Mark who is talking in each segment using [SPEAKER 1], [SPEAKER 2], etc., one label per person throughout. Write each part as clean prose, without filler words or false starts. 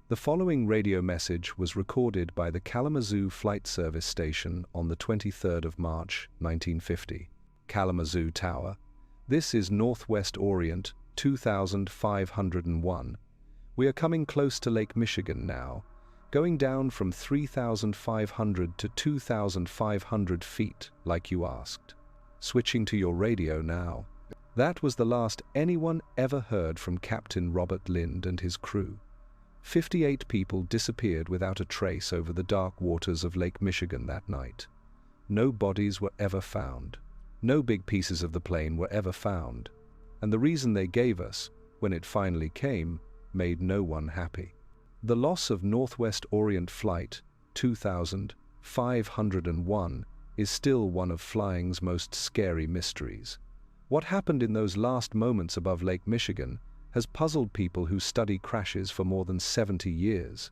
[SPEAKER 1] The following radio message was recorded by the Kalamazoo Flight Service Station on the 23rd of March, 1950. Kalamazoo Tower. This is Northwest Orient 2501. We are coming close to Lake Michigan now, going down from 3,500 to 2,500 feet, like you asked. Switching to your radio now. That was the last anyone ever heard from Captain Robert Lind and his crew. 58 people disappeared without a trace over the dark waters of Lake Michigan that night. No bodies were ever found. No big pieces of the plane were ever found. And the reason they gave us, when it finally came, made no one happy. The loss of Northwest Orient Flight 2501 is still one of flying's most scary mysteries. What happened in those last moments above Lake Michigan has puzzled people who study crashes for more than 70 years.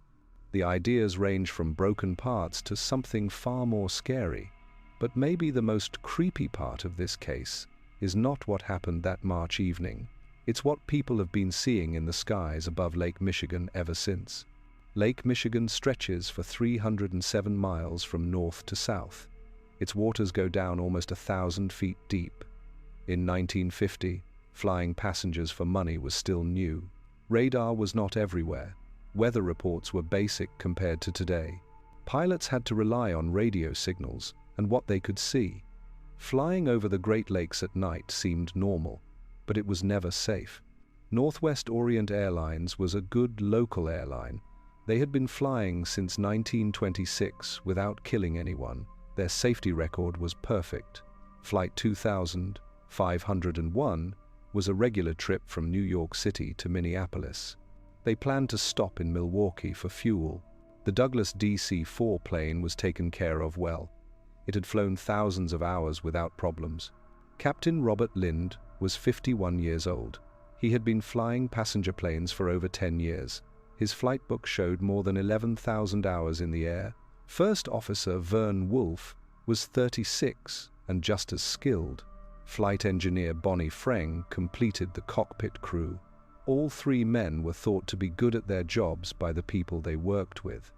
[SPEAKER 1] The ideas range from broken parts to something far more scary. But maybe the most creepy part of this case is not what happened that March evening. It's what people have been seeing in the skies above Lake Michigan ever since. Lake Michigan stretches for 307 miles from north to south. Its waters go down almost 1,000 feet deep. In 1950, flying passengers for money was still new. Radar was not everywhere. Weather reports were basic compared to today. Pilots had to rely on radio signals and what they could see. Flying over the Great Lakes at night seemed normal, but it was never safe. Northwest Orient Airlines was a good local airline. They had been flying since 1926 without killing anyone. Their safety record was perfect. Flight 2501 was a regular trip from New York City to Minneapolis. They planned to stop in Milwaukee for fuel. The Douglas DC-4 plane was taken care of well. It had flown thousands of hours without problems. Captain Robert Lind was 51 years old. He had been flying passenger planes for over 10 years. His flight book showed more than 11,000 hours in the air. First Officer Vern Wolf was 36 and just as skilled. Flight engineer Bonnie Freng completed the cockpit crew. All three men were thought to be good at their jobs by the people they worked with.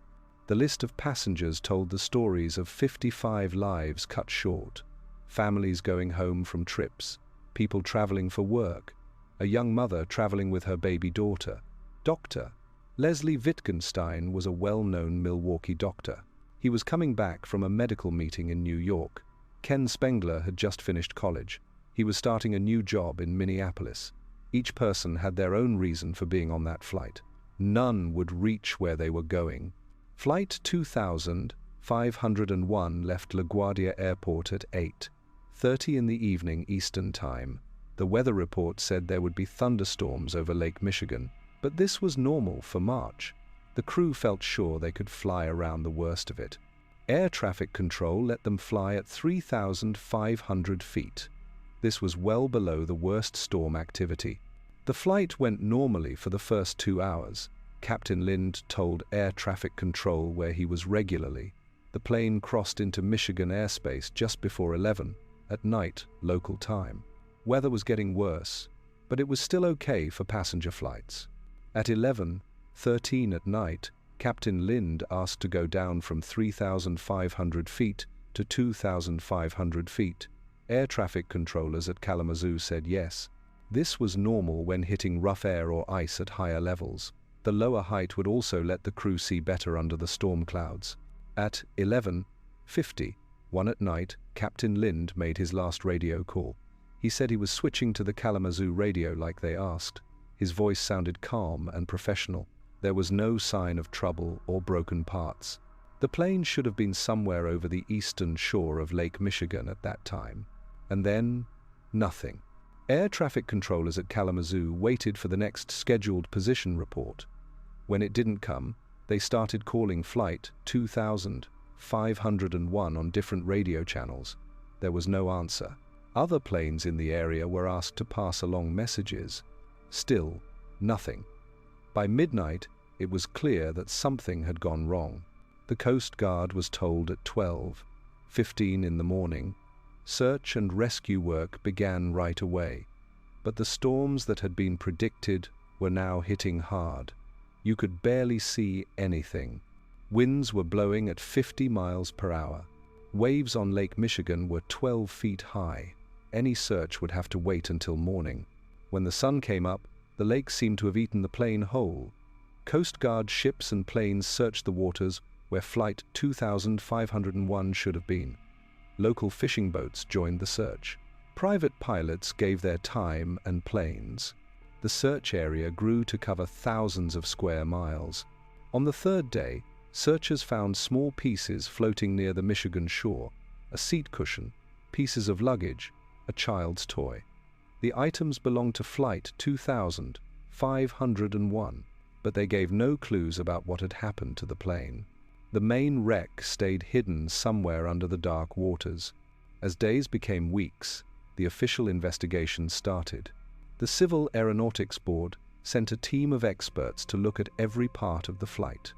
[SPEAKER 1] The list of passengers told the stories of 55 lives cut short, families going home from trips, people traveling for work, a young mother traveling with her baby daughter. Dr. Leslie Wittgenstein was a well-known Milwaukee doctor. He was coming back from a medical meeting in New York. Ken Spengler had just finished college. He was starting a new job in Minneapolis. Each person had their own reason for being on that flight. None would reach where they were going. Flight 2501 left LaGuardia Airport at 8:30 in the evening Eastern Time. The weather report said there would be thunderstorms over Lake Michigan, but this was normal for March. The crew felt sure they could fly around the worst of it. Air traffic control let them fly at 3,500 feet. This was well below the worst storm activity. The flight went normally for the first 2 hours. Captain Lind told air traffic control where he was regularly. The plane crossed into Michigan airspace just before 11 at night, local time. Weather was getting worse, but it was still okay for passenger flights. At 11:13 at night, Captain Lind asked to go down from 3,500 feet to 2,500 feet. Air traffic controllers at Kalamazoo said yes. This was normal when hitting rough air or ice at higher levels. The lower height would also let the crew see better under the storm clouds. At 11:51 at night, Captain Lind made his last radio call. He said he was switching to the Kalamazoo radio like they asked. His voice sounded calm and professional. There was no sign of trouble or broken parts. The plane should have been somewhere over the eastern shore of Lake Michigan at that time. And then, nothing. Air traffic controllers at Kalamazoo waited for the next scheduled position report. When it didn't come, they started calling Flight 2501 on different radio channels. There was no answer. Other planes in the area were asked to pass along messages. Still, nothing. By midnight, it was clear that something had gone wrong. The Coast Guard was told at 12:15 in the morning. Search and rescue work began right away, but the storms that had been predicted were now hitting hard. You could barely see anything. Winds were blowing at 50 miles per hour. Waves on Lake Michigan were 12 feet high. Any search would have to wait until morning. When the sun came up, the lake seemed to have eaten the plane whole. Coast Guard ships and planes searched the waters where Flight 2501 should have been. Local fishing boats joined the search. Private pilots gave their time and planes. The search area grew to cover thousands of square miles. On the third day, searchers found small pieces floating near the Michigan shore, a seat cushion, pieces of luggage, a child's toy. The items belonged to Flight 2501, but they gave no clues about what had happened to the plane. The main wreck stayed hidden somewhere under the dark waters. As days became weeks, the official investigation started. The Civil Aeronautics Board sent a team of experts to look at every part of the flight.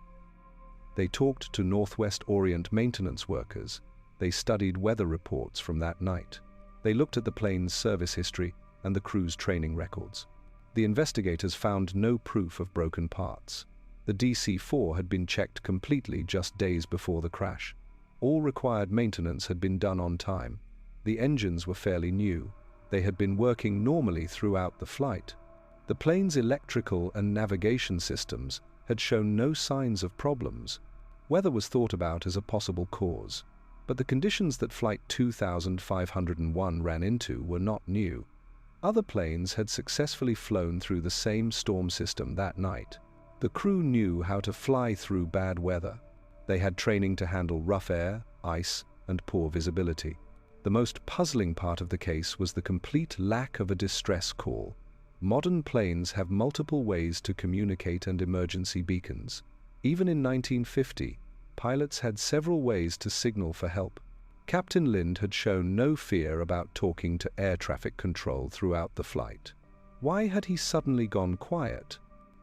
[SPEAKER 1] They talked to Northwest Orient maintenance workers. They studied weather reports from that night. They looked at the plane's service history and the crew's training records. The investigators found no proof of broken parts. The DC-4 had been checked completely just days before the crash. All required maintenance had been done on time. The engines were fairly new. They had been working normally throughout the flight. The plane's electrical and navigation systems had shown no signs of problems. Weather was thought about as a possible cause, but the conditions that Flight 2501 ran into were not new. Other planes had successfully flown through the same storm system that night. The crew knew how to fly through bad weather. They had training to handle rough air, ice, and poor visibility. The most puzzling part of the case was the complete lack of a distress call. Modern planes have multiple ways to communicate and emergency beacons. Even in 1950, pilots had several ways to signal for help. Captain Lind had shown no fear about talking to air traffic control throughout the flight. Why had he suddenly gone quiet?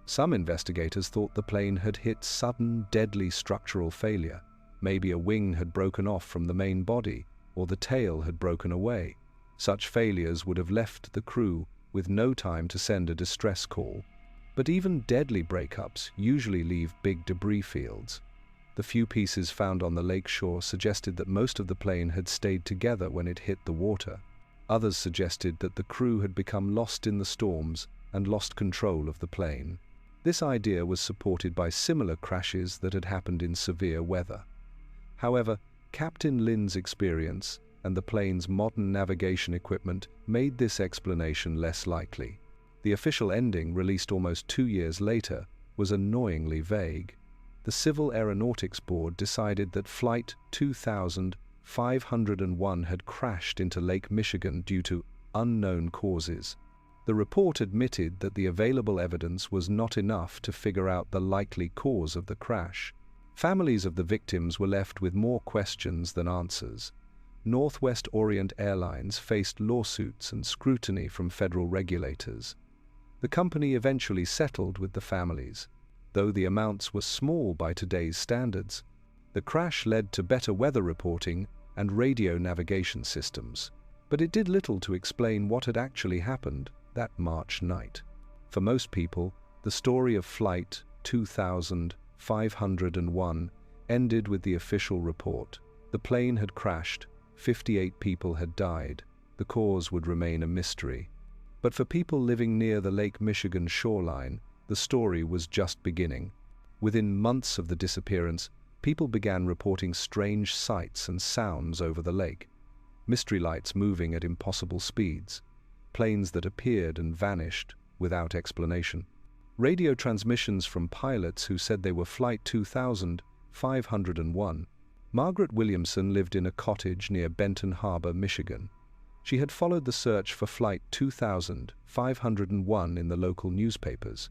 [SPEAKER 1] Some investigators thought the plane had hit sudden, deadly structural failure. Maybe a wing had broken off from the main body, or the tail had broken away. Such failures would have left the crew with no time to send a distress call. But even deadly breakups usually leave big debris fields. The few pieces found on the lake shore suggested that most of the plane had stayed together when it hit the water. Others suggested that the crew had become lost in the storms and lost control of the plane. This idea was supported by similar crashes that had happened in severe weather. However, Captain Lind's experience and the plane's modern navigation equipment made this explanation less likely. The official ending, released almost 2 years later, was annoyingly vague. The Civil Aeronautics Board decided that Flight 2501 had crashed into Lake Michigan due to unknown causes. The report admitted that the available evidence was not enough to figure out the likely cause of the crash. Families of the victims were left with more questions than answers. Northwest Orient Airlines faced lawsuits and scrutiny from federal regulators. The company eventually settled with the families. Though the amounts were small by today's standards, the crash led to better weather reporting and radio navigation systems. But it did little to explain what had actually happened that March night. For most people, the story of Flight 2501 ended with the official report. The plane had crashed, 58 people had died. The cause would remain a mystery. But for people living near the Lake Michigan shoreline, the story was just beginning. Within months of the disappearance, people began reporting strange sights and sounds over the lake. Mystery lights moving at impossible speeds. Planes that appeared and vanished without explanation. Radio transmissions from pilots who said they were Flight 2501. Margaret Williamson lived in a cottage near Benton Harbor, Michigan. She had followed the search for Flight 2501 in the local newspapers.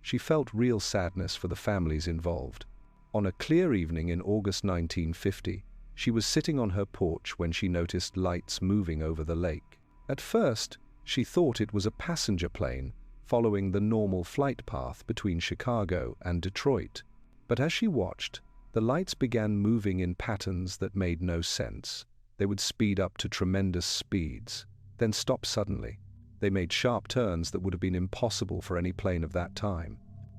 [SPEAKER 1] She felt real sadness for the families involved. On a clear evening in August 1950, she was sitting on her porch when she noticed lights moving over the lake. At first, she thought it was a passenger plane following the normal flight path between Chicago and Detroit. But as she watched, the lights began moving in patterns that made no sense. They would speed up to tremendous speeds, then stop suddenly. They made sharp turns that would have been impossible for any plane of that time.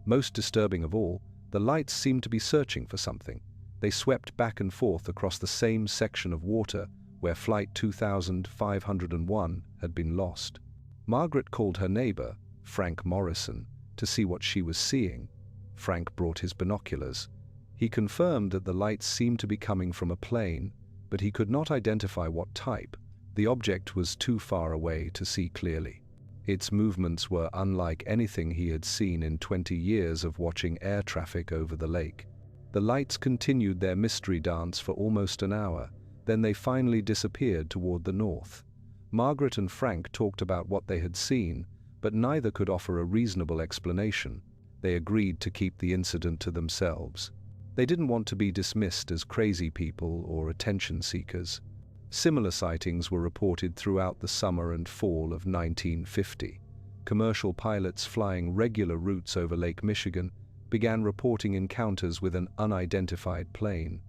[SPEAKER 1] Most disturbing of all, the lights seemed to be searching for something. They swept back and forth across the same section of water where Flight 2501 had been lost. Margaret called her neighbor, Frank Morrison, to see what she was seeing. Frank brought his binoculars. He confirmed that the lights seemed to be coming from a plane, but he could not identify what type. The object was too far away to see clearly. Its movements were unlike anything he had seen in 20 years of watching air traffic over the lake. The lights continued their mystery dance for almost an hour, then they finally disappeared toward the north. Margaret and Frank talked about what they had seen, but neither could offer a reasonable explanation. They agreed to keep the incident to themselves. They didn't want to be dismissed as crazy people or attention seekers. Similar sightings were reported throughout the summer and fall of 1950. Commercial pilots flying regular routes over Lake Michigan began reporting encounters with an unidentified plane.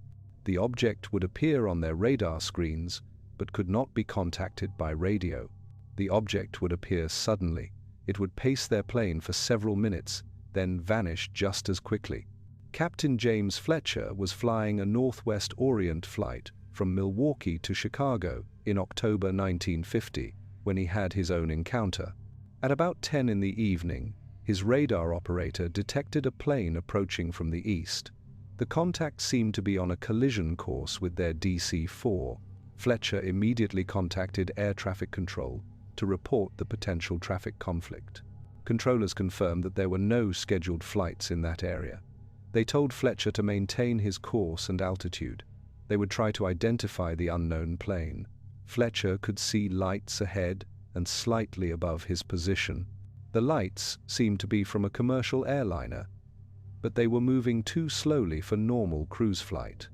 [SPEAKER 1] The object would appear on their radar screens, but could not be contacted by radio. The object would appear suddenly. It would pace their plane for several minutes, then vanish just as quickly. Captain James Fletcher was flying a Northwest Orient Flight from Milwaukee to Chicago in October 1950 when he had his own encounter. At about 10 in the evening, his radar operator detected a plane approaching from the east. The contact seemed to be on a collision course with their DC-4. Fletcher immediately contacted air traffic control to report the potential traffic conflict. Controllers confirmed that there were no scheduled flights in that area. They told Fletcher to maintain his course and altitude. They would try to identify the unknown plane. Fletcher could see lights ahead and slightly above his position. The lights seemed to be from a commercial airliner, but they were moving too slowly for normal cruise flight.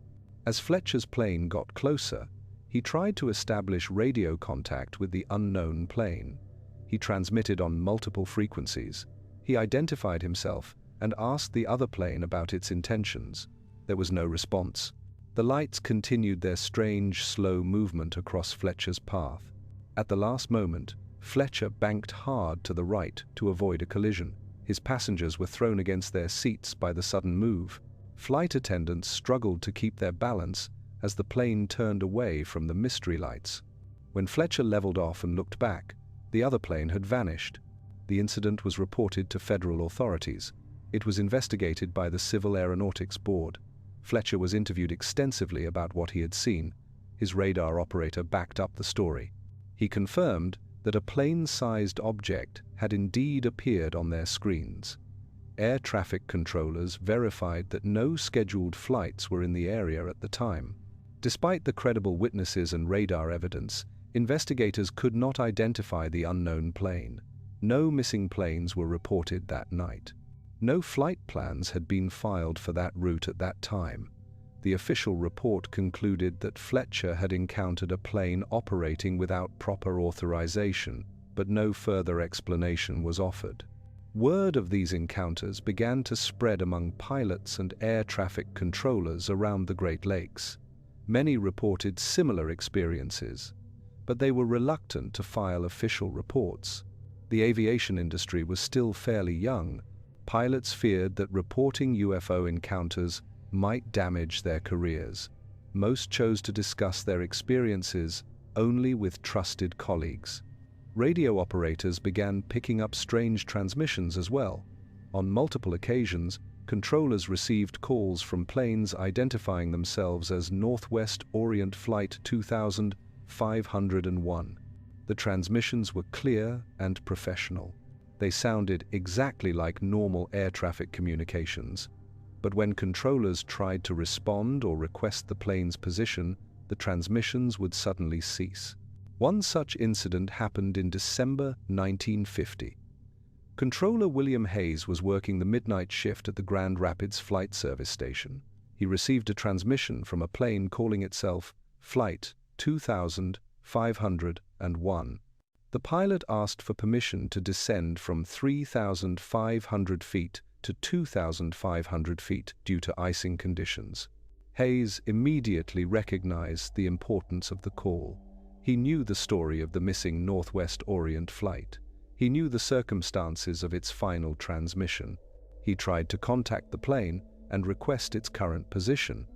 [SPEAKER 1] As Fletcher's plane got closer, he tried to establish radio contact with the unknown plane. He transmitted on multiple frequencies. He identified himself and asked the other plane about its intentions. There was no response. The lights continued their strange, slow movement across Fletcher's path. At the last moment, Fletcher banked hard to the right to avoid a collision. His passengers were thrown against their seats by the sudden move. Flight attendants struggled to keep their balance as the plane turned away from the mystery lights. When Fletcher leveled off and looked back, the other plane had vanished. The incident was reported to federal authorities. It was investigated by the Civil Aeronautics Board. Fletcher was interviewed extensively about what he had seen. His radar operator backed up the story. He confirmed that a plane-sized object had indeed appeared on their screens. Air traffic controllers verified that no scheduled flights were in the area at the time. Despite the credible witnesses and radar evidence, investigators could not identify the unknown plane. No missing planes were reported that night. No flight plans had been filed for that route at that time. The official report concluded that Fletcher had encountered a plane operating without proper authorization, but no further explanation was offered. Word of these encounters began to spread among pilots and air traffic controllers around the Great Lakes. Many reported similar experiences, but they were reluctant to file official reports. The aviation industry was still fairly young. Pilots feared that reporting UFO encounters might damage their careers. Most chose to discuss their experiences only with trusted colleagues. Radio operators began picking up strange transmissions as well. On multiple occasions, controllers received calls from planes identifying themselves as Northwest Orient Flight 2501. The transmissions were clear and professional. They sounded exactly like normal air traffic communications. But when controllers tried to respond or request the plane's position, the transmissions would suddenly cease. One such incident happened in December 1950. Controller William Hayes was working the midnight shift at the Grand Rapids Flight Service Station. He received a transmission from a plane calling itself Flight 2501. The pilot asked for permission to descend from 3,500 feet to 2,500 feet due to icing conditions. Hayes immediately recognized the importance of the call. He knew the story of the missing Northwest Orient flight. He knew the circumstances of its final transmission. He tried to contact the plane and request its current position,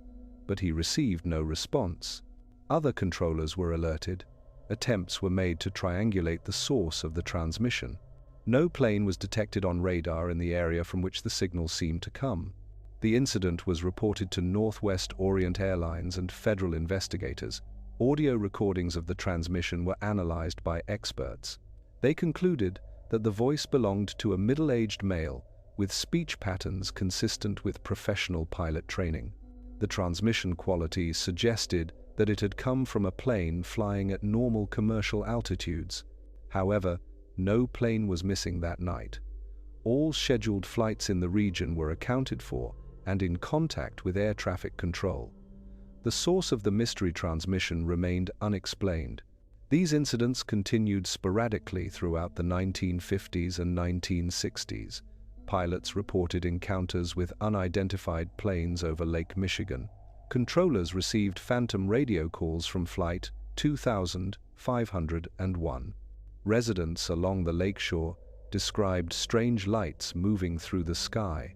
[SPEAKER 1] but he received no response. Other controllers were alerted. Attempts were made to triangulate the source of the transmission. No plane was detected on radar in the area from which the signal seemed to come. The incident was reported to Northwest Orient Airlines and federal investigators. Audio recordings of the transmission were analyzed by experts. They concluded that the voice belonged to a middle-aged male with speech patterns consistent with professional pilot training. The transmission quality suggested that it had come from a plane flying at normal commercial altitudes. However, no plane was missing that night. All scheduled flights in the region were accounted for and in contact with air traffic control. The source of the mystery transmission remained unexplained. These incidents continued sporadically throughout the 1950s and 1960s. Pilots reported encounters with unidentified planes over Lake Michigan. Controllers received phantom radio calls from Flight 2501. Residents along the lakeshore described strange lights moving through the sky.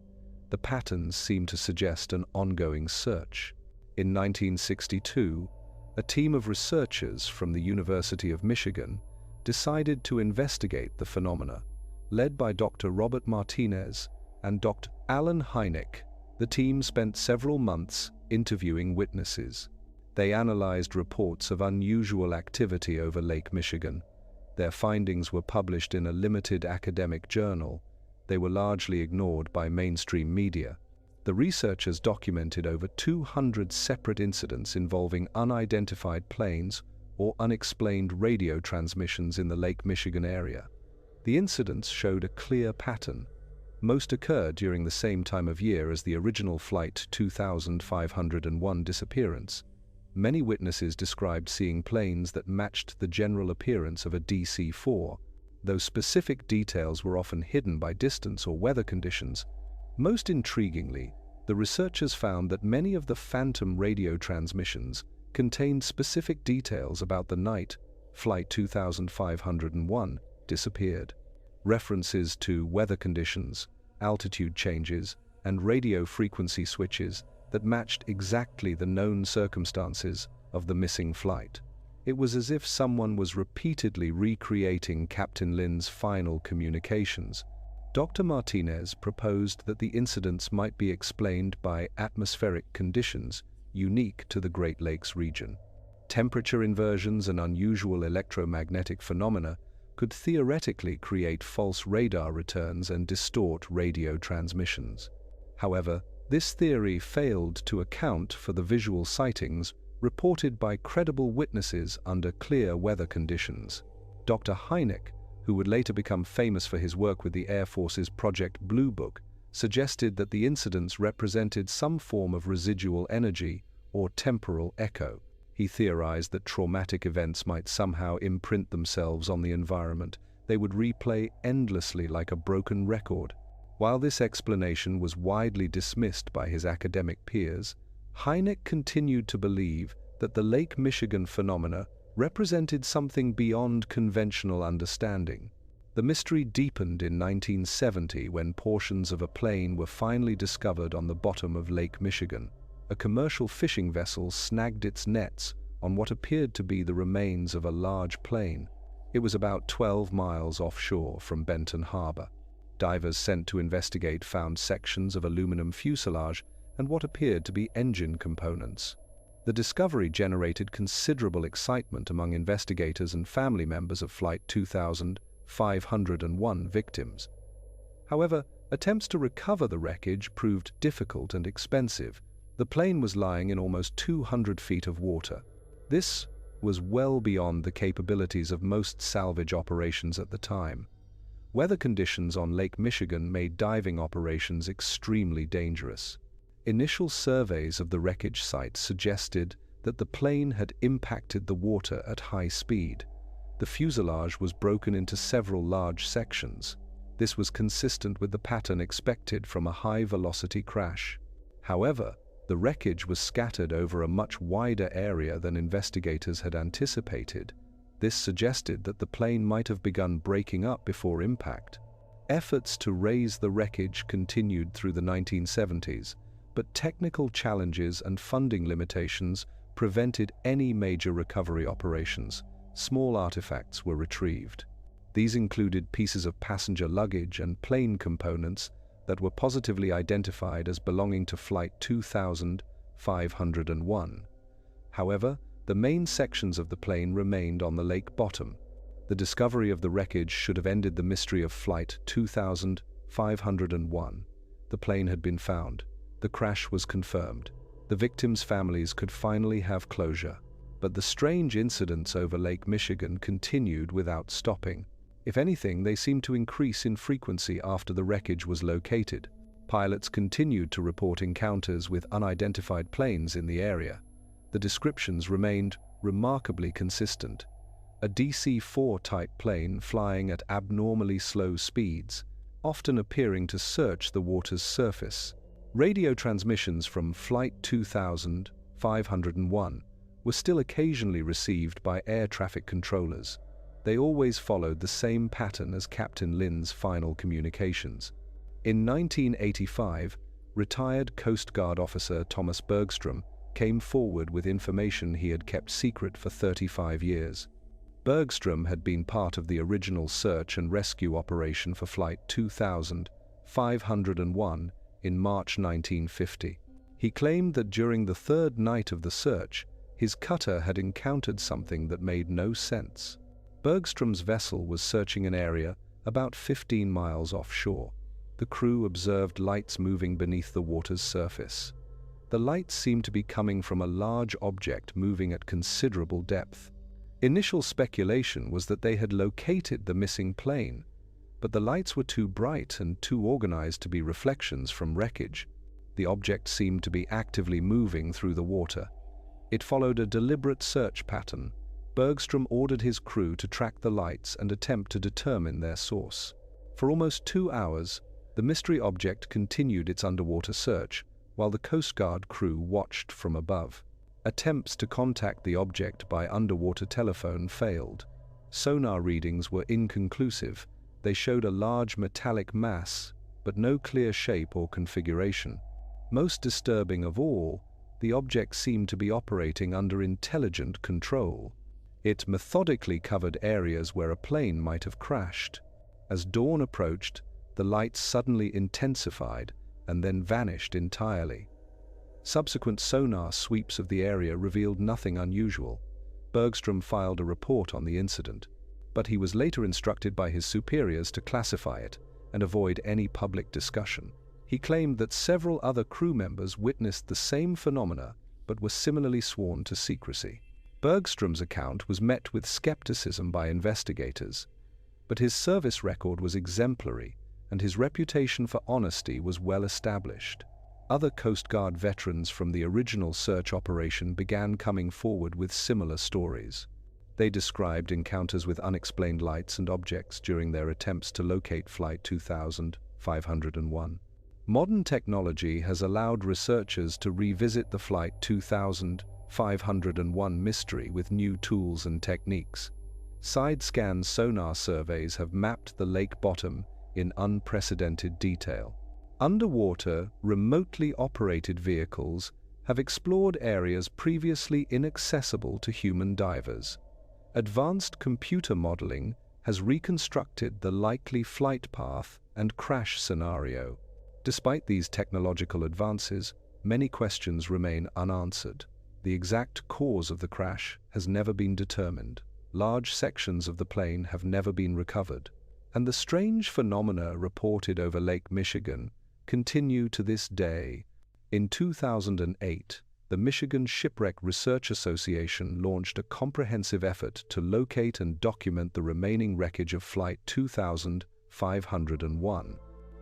[SPEAKER 1] The patterns seemed to suggest an ongoing search. In 1962, a team of researchers from the University of Michigan decided to investigate the phenomena. Led by Dr. Robert Martinez and Dr. Alan Hynek, the team spent several months interviewing witnesses. They analyzed reports of unusual activity over Lake Michigan. Their findings were published in a limited academic journal. They were largely ignored by mainstream media. The researchers documented over 200 separate incidents involving unidentified planes or unexplained radio transmissions in the Lake Michigan area. The incidents showed a clear pattern. Most occurred during the same time of year as the original Flight 2501 disappearance. Many witnesses described seeing planes that matched the general appearance of a DC-4, though specific details were often hidden by distance or weather conditions. Most intriguingly, the researchers found that many of the phantom radio transmissions contained specific details about the night Flight 2501 disappeared. References to weather conditions, altitude changes, and radio frequency switches that matched exactly the known circumstances of the missing flight. It was as if someone was repeatedly recreating Captain Lynn's final communications. Dr. Martinez proposed that the incidents might be explained by atmospheric conditions unique to the Great Lakes region. Temperature inversions and unusual electromagnetic phenomena could theoretically create false radar returns and distort radio transmissions. However, this theory failed to account for the visual sightings reported by credible witnesses under clear weather conditions. Dr. Hynek, who would later become famous for his work with the Air Force's Project Blue Book, suggested that the incidents represented some form of residual energy or temporal echo. He theorized that traumatic events might somehow imprint themselves on the environment. They would replay endlessly like a broken record. While this explanation was widely dismissed by his academic peers, Hynek continued to believe that the Lake Michigan phenomena represented something beyond conventional understanding. The mystery deepened in 1970 when portions of a plane were finally discovered on the bottom of Lake Michigan. A commercial fishing vessel snagged its nets on what appeared to be the remains of a large plane. It was about 12 miles offshore from Benton Harbor. Divers sent to investigate found sections of aluminum fuselage and what appeared to be engine components. The discovery generated considerable excitement among investigators and family members of Flight 2501 victims. However, attempts to recover the wreckage proved difficult and expensive. The plane was lying in almost 200 feet of water. This was well beyond the capabilities of most salvage operations at the time. Weather conditions on Lake Michigan made diving operations extremely dangerous. Initial surveys of the wreckage site suggested that the plane had impacted the water at high speed. The fuselage was broken into several large sections. This was consistent with the pattern expected from a high-velocity crash. However, the wreckage was scattered over a much wider area than investigators had anticipated. This suggested that the plane might have begun breaking up before impact. Efforts to raise the wreckage continued through the 1970s, but technical challenges and funding limitations prevented any major recovery operations. Small artifacts were retrieved. These included pieces of passenger luggage and plane components that were positively identified as belonging to Flight 2501. However, the main sections of the plane remained on the lake bottom. The discovery of the wreckage should have ended the mystery of Flight 2501. The plane had been found. The crash was confirmed. The victims' families could finally have closure. But the strange incidents over Lake Michigan continued without stopping. If anything, they seemed to increase in frequency after the wreckage was located. Pilots continued to report encounters with unidentified planes in the area. The descriptions remained remarkably consistent. A DC-4 type plane flying at abnormally slow speeds, often appearing to search the water's surface. Radio transmissions from Flight 2501 were still occasionally received by air traffic controllers. They always followed the same pattern as Captain Lynn's final communications. In 1985, retired Coast Guard officer Thomas Bergstrom came forward with information he had kept secret for 35 years. Bergstrom had been part of the original search and rescue operation for Flight 2501 in March 1950. He claimed that during the third night of the search, his cutter had encountered something that made no sense. Bergstrom's vessel was searching an area about 15 miles offshore. The crew observed lights moving beneath the water's surface. The lights seemed to be coming from a large object moving at considerable depth. Initial speculation was that they had located the missing plane, but the lights were too bright and too organized to be reflections from wreckage. The object seemed to be actively moving through the water. It followed a deliberate search pattern. Bergstrom ordered his crew to track the lights and attempt to determine their source. For almost 2 hours, the mystery object continued its underwater search, while the Coast Guard crew watched from above. Attempts to contact the object by underwater telephone failed. Sonar readings were inconclusive. They showed a large metallic mass, but no clear shape or configuration. Most disturbing of all, the object seemed to be operating under intelligent control. It methodically covered areas where a plane might have crashed. As dawn approached, the lights suddenly intensified and then vanished entirely. Subsequent sonar sweeps of the area revealed nothing unusual. Bergstrom filed a report on the incident, but he was later instructed by his superiors to classify it and avoid any public discussion. He claimed that several other crew members witnessed the same phenomena but were similarly sworn to secrecy. Bergstrom's account was met with skepticism by investigators, but his service record was exemplary and his reputation for honesty was well established. Other Coast Guard veterans from the original search operation began coming forward with similar stories. They described encounters with unexplained lights and objects during their attempts to locate Flight 2501. Modern technology has allowed researchers to revisit the Flight 2501 mystery with new tools and techniques. Side-scan sonar surveys have mapped the lake bottom in unprecedented detail. Underwater, remotely operated vehicles have explored areas previously inaccessible to human divers. Advanced computer modeling has reconstructed the likely flight path and crash scenario. Despite these technological advances, many questions remain unanswered. The exact cause of the crash has never been determined. Large sections of the plane have never been recovered, and the strange phenomena reported over Lake Michigan continue to this day. In 2008, the Michigan Shipwreck Research Association launched a comprehensive effort to locate and document the remaining wreckage of Flight 2501.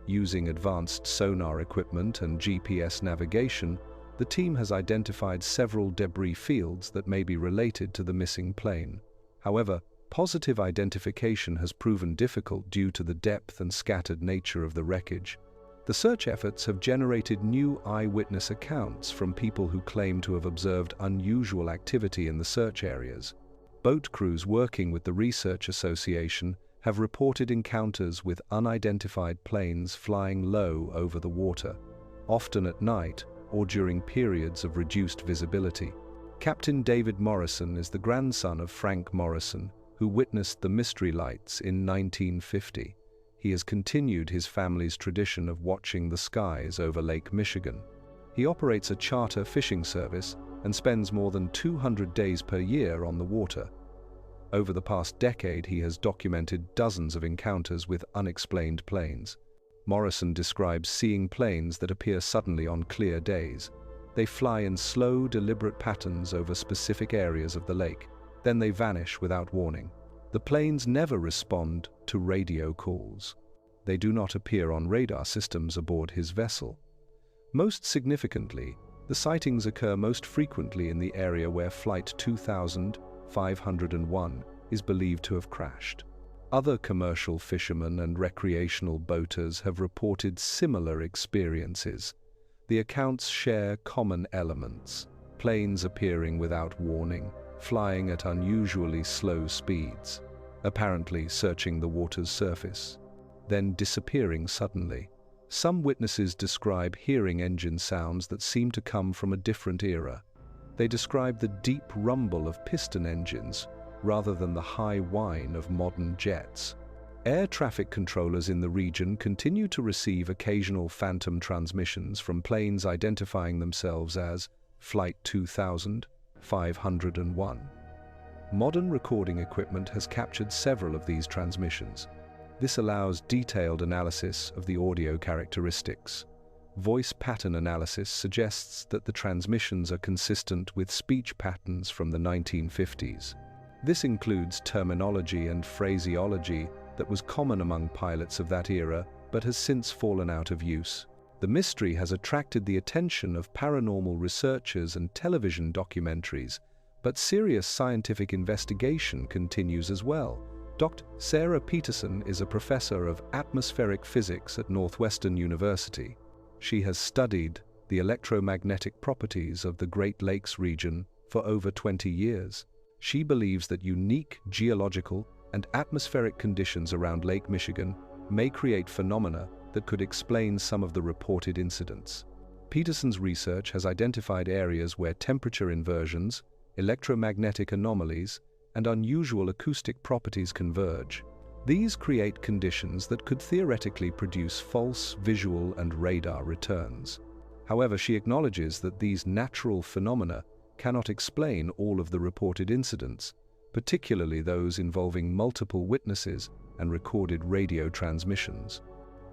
[SPEAKER 1] Using advanced sonar equipment and GPS navigation, the team has identified several debris fields that may be related to the missing plane. However, positive identification has proven difficult due to the depth and scattered nature of the wreckage. The search efforts have generated new eyewitness accounts from people who claim to have observed unusual activity in the search areas. Boat crews working with the Research Association have reported encounters with unidentified planes flying low over the water, often at night or during periods of reduced visibility. Captain David Morrison is the grandson of Frank Morrison, who witnessed the mystery lights in 1950. He has continued his family's tradition of watching the skies over Lake Michigan. He operates a charter fishing service and spends more than 200 days per year on the water. Over the past decade, he has documented dozens of encounters with unexplained planes. Morrison describes seeing planes that appear suddenly on clear days. They fly in slow, deliberate patterns over specific areas of the lake. Then they vanish without warning. The planes never respond to radio calls. They do not appear on radar systems aboard his vessel. Most significantly, the sightings occur most frequently in the area where Flight 2501 is believed to have crashed. Other commercial fishermen and recreational boaters have reported similar experiences. The accounts share common elements: planes appearing without warning, flying at unusually slow speeds, apparently searching the water's surface, then disappearing suddenly. Some witnesses describe hearing engine sounds that seem to come from a different era. They describe the deep rumble of piston engines rather than the high whine of modern jets. Air traffic controllers in the region continue to receive occasional phantom transmissions from planes identifying themselves as Flight 2501. Modern recording equipment has captured several of these transmissions. This allows detailed analysis of the audio characteristics. Voice pattern analysis suggests that the transmissions are consistent with speech patterns from the 1950s. This includes terminology and phraseology that was common among pilots of that era but has since fallen out of use. The mystery has attracted the attention of paranormal researchers and television documentaries, but serious scientific investigation continues as well. Dr. Sarah Peterson is a professor of atmospheric physics at Northwestern University. She has studied the electromagnetic properties of the Great Lakes region for over 20 years. She believes that unique geological and atmospheric conditions around Lake Michigan may create phenomena that could explain some of the reported incidents. Peterson's research has identified areas where temperature inversions, electromagnetic anomalies, and unusual acoustic properties converge. These create conditions that could theoretically produce false visual and radar returns. However, she acknowledges that these natural phenomena cannot explain all of the reported incidents, particularly those involving multiple witnesses and recorded radio transmissions.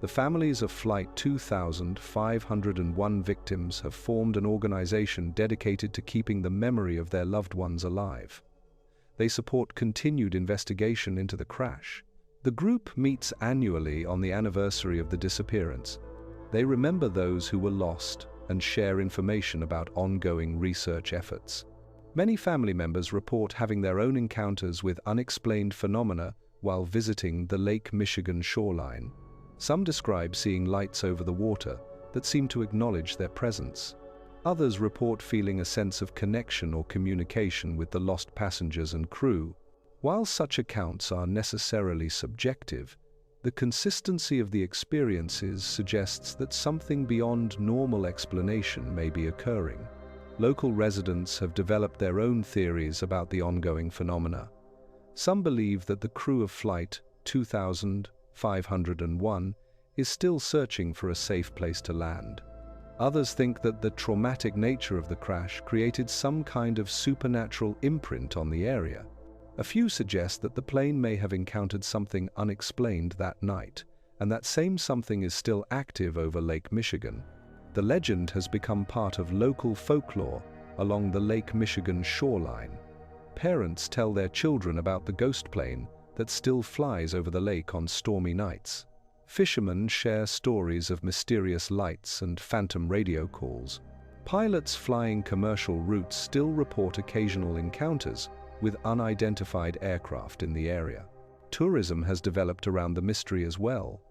[SPEAKER 1] The families of Flight 2501 victims have formed an organization dedicated to keeping the memory of their loved ones alive. They support continued investigation into the crash. The group meets annually on the anniversary of the disappearance. They remember those who were lost and share information about ongoing research efforts. Many family members report having their own encounters with unexplained phenomena while visiting the Lake Michigan shoreline. Some describe seeing lights over the water that seem to acknowledge their presence. Others report feeling a sense of connection or communication with the lost passengers and crew. While such accounts are necessarily subjective, the consistency of the experiences suggests that something beyond normal explanation may be occurring. Local residents have developed their own theories about the ongoing phenomena. Some believe that the crew of Flight 2501 is still searching for a safe place to land. Others think that the traumatic nature of the crash created some kind of supernatural imprint on the area. A few suggest that the plane may have encountered something unexplained that night, and that same something is still active over Lake Michigan. The legend has become part of local folklore along the Lake Michigan shoreline. Parents tell their children about the ghost plane that still flies over the lake on stormy nights. Fishermen share stories of mysterious lights and phantom radio calls. Pilots flying commercial routes still report occasional encounters with unidentified aircraft in the area. Tourism has developed around the mystery as well.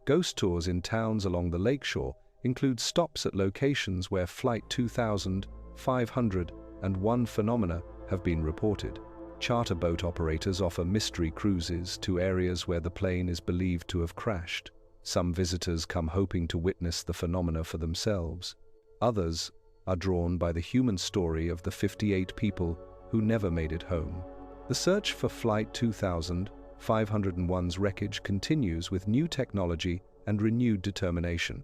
[SPEAKER 1] Ghost tours in towns along the lakeshore include stops at locations where Flight 2501 phenomena have been reported. Charter boat operators offer mystery cruises to areas where the plane is believed to have crashed. Some visitors come hoping to witness the phenomena for themselves. Others are drawn by the human story of the 58 people who never made it home. The search for Flight 2501's wreckage continues with new technology and renewed determination.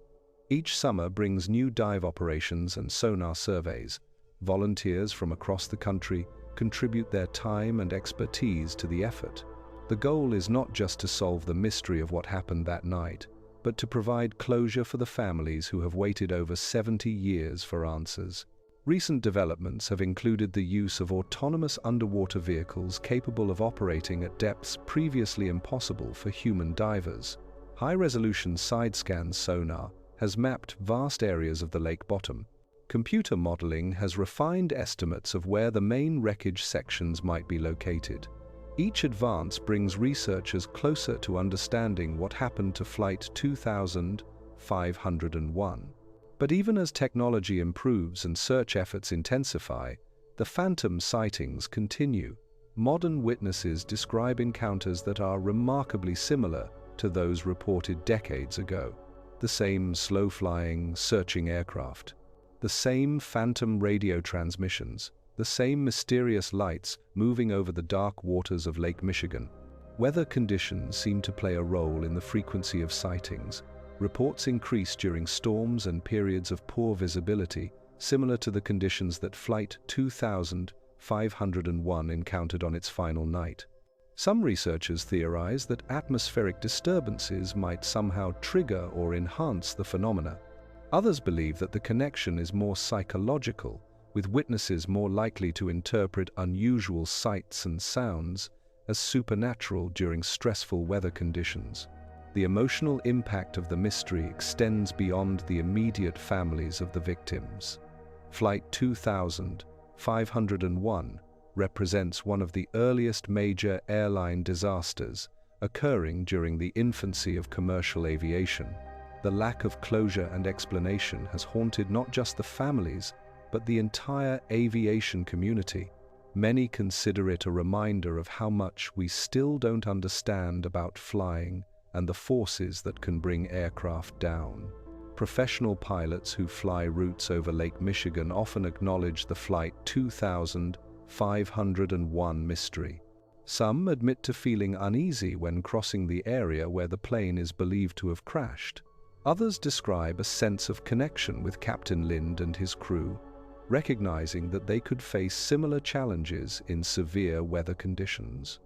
[SPEAKER 1] Each summer brings new dive operations and sonar surveys. Volunteers from across the country contribute their time and expertise to the effort. The goal is not just to solve the mystery of what happened that night, but to provide closure for the families who have waited over 70 years for answers. Recent developments have included the use of autonomous underwater vehicles capable of operating at depths previously impossible for human divers. High-resolution side-scan sonar has mapped vast areas of the lake bottom. Computer modeling has refined estimates of where the main wreckage sections might be located. Each advance brings researchers closer to understanding what happened to Flight 2501. But even as technology improves and search efforts intensify, the phantom sightings continue. Modern witnesses describe encounters that are remarkably similar to those reported decades ago. The same slow-flying, searching aircraft, the same phantom radio transmissions, the same mysterious lights moving over the dark waters of Lake Michigan. Weather conditions seem to play a role in the frequency of sightings. Reports increase during storms and periods of poor visibility, similar to the conditions that Flight 2501 encountered on its final night. Some researchers theorize that atmospheric disturbances might somehow trigger or enhance the phenomena. Others believe that the connection is more psychological, with witnesses more likely to interpret unusual sights and sounds as supernatural during stressful weather conditions. The emotional impact of the mystery extends beyond the immediate families of the victims. Flight 2501 represents one of the earliest major airline disasters occurring during the infancy of commercial aviation. The lack of closure and explanation has haunted not just the families, but the entire aviation community. Many consider it a reminder of how much we still don't understand about flying and the forces that can bring aircraft down. Professional pilots who fly routes over Lake Michigan often acknowledge the Flight 2501 mystery. Some admit to feeling uneasy when crossing the area where the plane is believed to have crashed. Others describe a sense of connection with Captain Lind and his crew, recognizing that they could face similar challenges in severe weather conditions.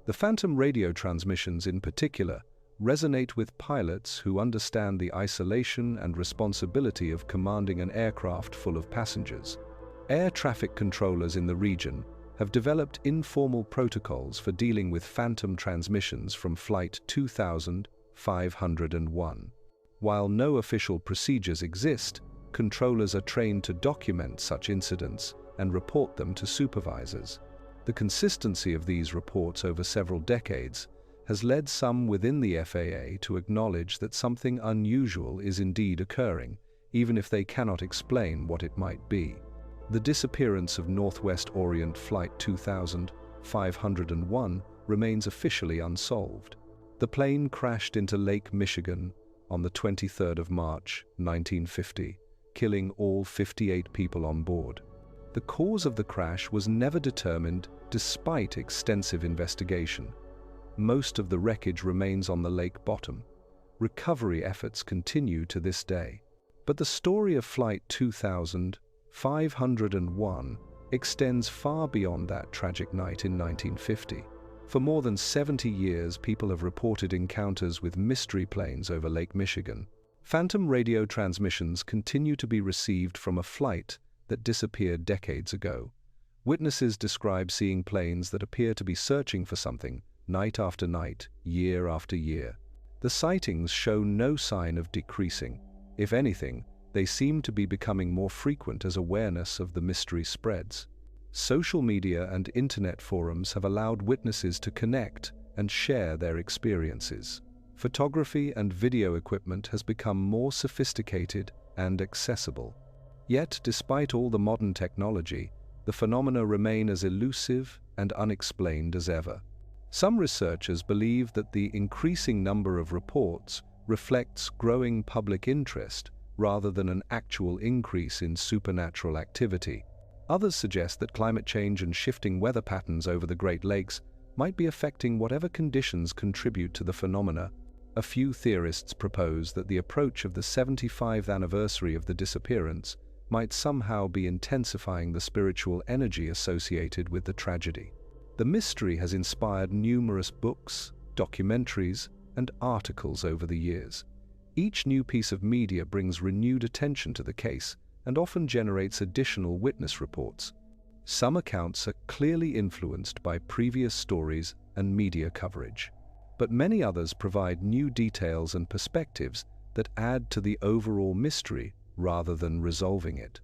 [SPEAKER 1] The phantom radio transmissions in particular resonate with pilots who understand the isolation and responsibility of commanding an aircraft full of passengers. Air traffic controllers in the region have developed informal protocols for dealing with phantom transmissions from Flight 2501. While no official procedures exist, controllers are trained to document such incidents and report them to supervisors. The consistency of these reports over several decades has led some within the FAA to acknowledge that something unusual is indeed occurring, even if they cannot explain what it might be. The disappearance of Northwest Orient Flight 2501 remains officially unsolved. The plane crashed into Lake Michigan on the 23rd of March, 1950, killing all 58 people on board. The cause of the crash was never determined despite extensive investigation. Most of the wreckage remains on the lake bottom. Recovery efforts continue to this day. But the story of Flight 2501 extends far beyond that tragic night in 1950. For more than 70 years, people have reported encounters with mystery planes over Lake Michigan. Phantom radio transmissions continue to be received from a flight that disappeared decades ago. Witnesses describe seeing planes that appear to be searching for something, night after night, year after year. The sightings show no sign of decreasing. If anything, they seem to be becoming more frequent as awareness of the mystery spreads. Social media and internet forums have allowed witnesses to connect and share their experiences. Photography and video equipment has become more sophisticated and accessible. Yet, despite all the modern technology, the phenomena remain as elusive and unexplained as ever. Some researchers believe that the increasing number of reports reflects growing public interest rather than an actual increase in supernatural activity. Others suggest that climate change and shifting weather patterns over the Great Lakes might be affecting whatever conditions contribute to the phenomena. A few theorists propose that the approach of the 75th anniversary of the disappearance might somehow be intensifying the spiritual energy associated with the tragedy. The mystery has inspired numerous books, documentaries, and articles over the years. Each new piece of media brings renewed attention to the case and often generates additional witness reports. Some accounts are clearly influenced by previous stories and media coverage, but many others provide new details and perspectives that add to the overall mystery rather than resolving it.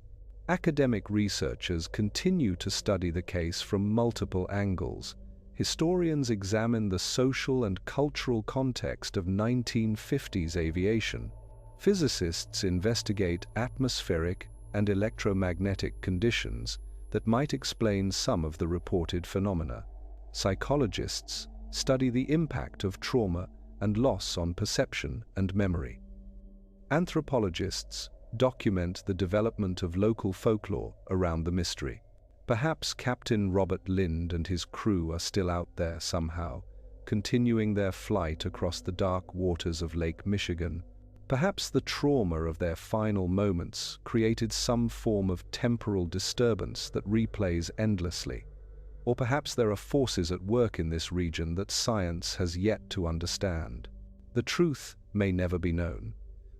[SPEAKER 1] Academic researchers continue to study the case from multiple angles. Historians examine the social and cultural context of 1950s aviation. Physicists investigate atmospheric and electromagnetic conditions that might explain some of the reported phenomena. Psychologists study the impact of trauma and loss on perception and memory. Anthropologists document the development of local folklore around the mystery. Perhaps Captain Robert Lind and his crew are still out there somehow, continuing their flight across the dark waters of Lake Michigan. Perhaps the trauma of their final moments created some form of temporal disturbance that replays endlessly. Or perhaps there are forces at work in this region that science has yet to understand. The truth may never be known,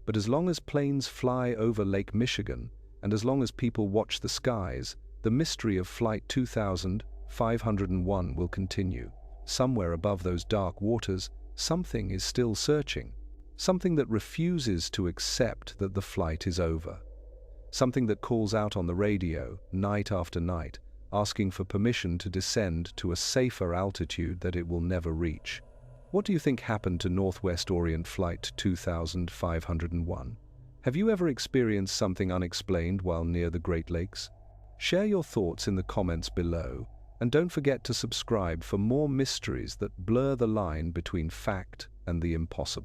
[SPEAKER 1] but as long as planes fly over Lake Michigan, and as long as people watch the skies, the mystery of Flight 2501 will continue. Somewhere above those dark waters, something is still searching. Something that refuses to accept that the flight is over. Something that calls out on the radio, night after night, asking for permission to descend to a safer altitude that it will never reach. What do you think happened to Northwest Orient Flight 2501? Have you ever experienced something unexplained while near the Great Lakes? Share your thoughts in the comments below, and don't forget to subscribe for more mysteries that blur the line between fact and the impossible.